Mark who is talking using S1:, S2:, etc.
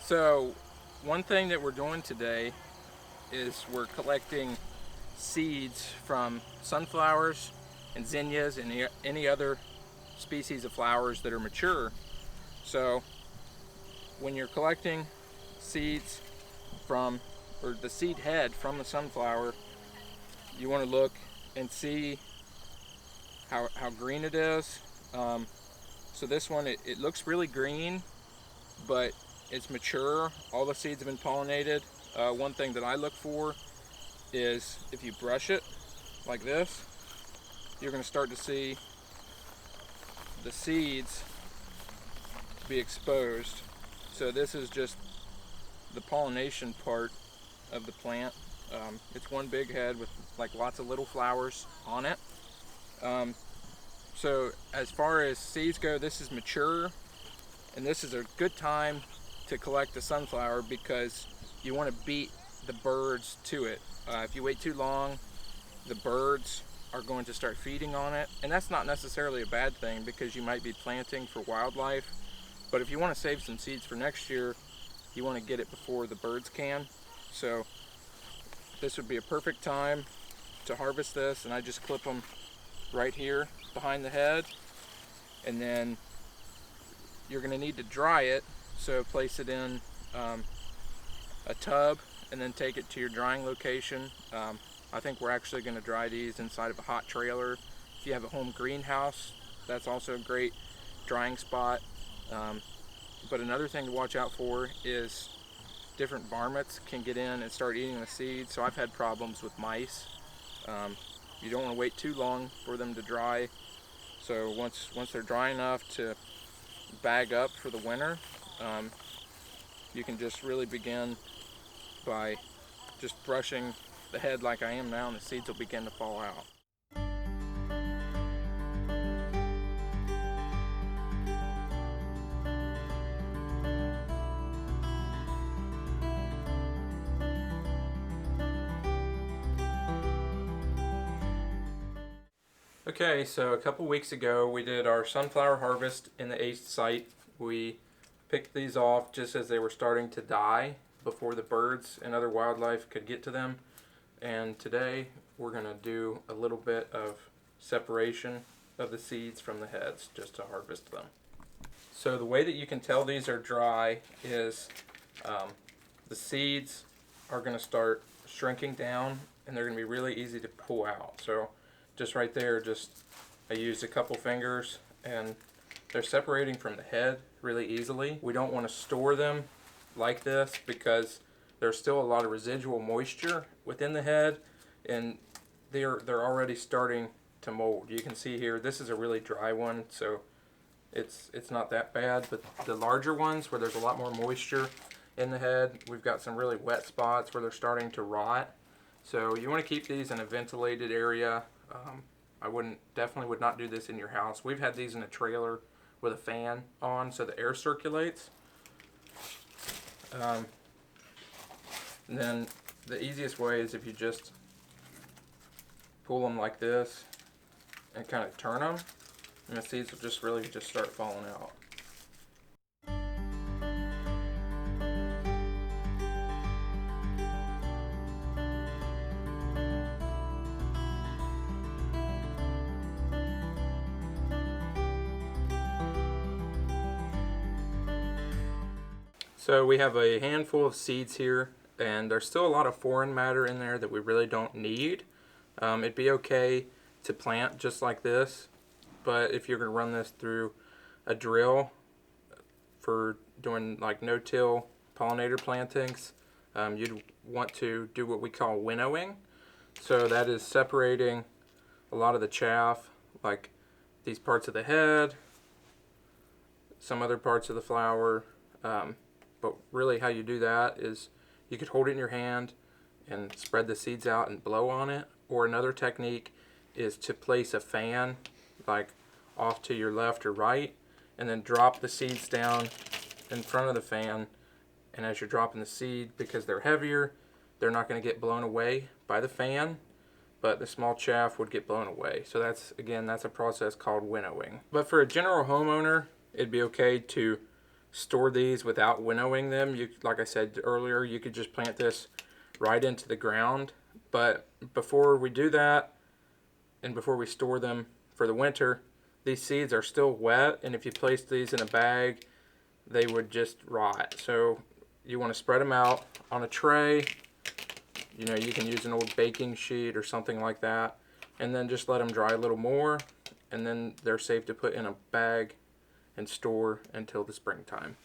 S1: So one thing that we're doing today is we're collecting seeds from sunflowers and zinnias and any other species of flowers that are mature. So when you're collecting seeds from, or the seed head from the sunflower, you want to look and see how green it is. So this one, it looks really green, but it's mature. All the seeds have been pollinated. One thing that I look for is if you brush it like this, you're going to start to see the seeds be exposed. So this is just the pollination part of the plant. It's one big head with like lots of little flowers on it. So as far as seeds go, this is mature, and this is a good time to collect the sunflower because you want to beat the birds to it. If you wait too long, the birds are going to start feeding on it, and that's not necessarily a bad thing because you might be planting for wildlife. But if you want to save some seeds for next year, you want to get it before the birds can. So this would be a perfect time to harvest this, and I just clip them right here behind the head, and then you're going to need to dry it. So place it in a tub and then take it to your drying location. I think we're actually going to dry these inside of a hot trailer. If you have a home greenhouse, that's also a great drying spot. But another thing to watch out for is different varmints can get in and start eating the seeds. So I've had problems with mice. You don't want to wait too long for them to dry. So once they're dry enough to bag up for the winter, you can just really begin by just brushing the head like I am now, and the seeds will begin to fall out. Okay, so a couple weeks ago we did our sunflower harvest in the 8th site. We picked these off just as they were starting to die before the birds and other wildlife could get to them. And today we're going to do a little bit of separation of the seeds from the heads just to harvest them. So the way that you can tell these are dry is the seeds are going to start shrinking down and they're going to be really easy to pull out. So just right there, I used a couple fingers and they're separating from the head really easily. We don't want to store them like this because there's still a lot of residual moisture within the head, and they're already starting to mold. You can see here, this is a really dry one, so it's not that bad. But the larger ones where there's a lot more moisture in the head, we've got some really wet spots where they're starting to rot. So you want to keep these in a ventilated area. I definitely would not do this in your house. We've had these in a trailer with a fan on so the air circulates. And then the easiest way is if you just pull them like this and kind of turn them, and the seeds will just really start falling out. So we have a handful of seeds here, and there's still a lot of foreign matter in there that we really don't need. It'd be okay to plant just like this, but if you're going to run this through a drill for doing like no-till pollinator plantings, you'd want to do what we call winnowing. So that is separating a lot of the chaff, like these parts of the head, some other parts of the flower. But really how you do that is you could hold it in your hand and spread the seeds out and blow on it. Or another technique is to place a fan like off to your left or right and then drop the seeds down in front of the fan. And as you're dropping the seed, because they're heavier, they're not going to get blown away by the fan, but the small chaff would get blown away. So that's a process called winnowing. But for a general homeowner, it'd be okay to store these without winnowing them. You, like I said earlier, you could just plant this right into the ground. But before we do that, and before we store them for the winter, these seeds are still wet, and if you place these in a bag, they would just rot. So you want to spread them out on a tray. You know, you can use an old baking sheet or something like that, and then just let them dry a little more, and then they're safe to put in a bag and store until the springtime.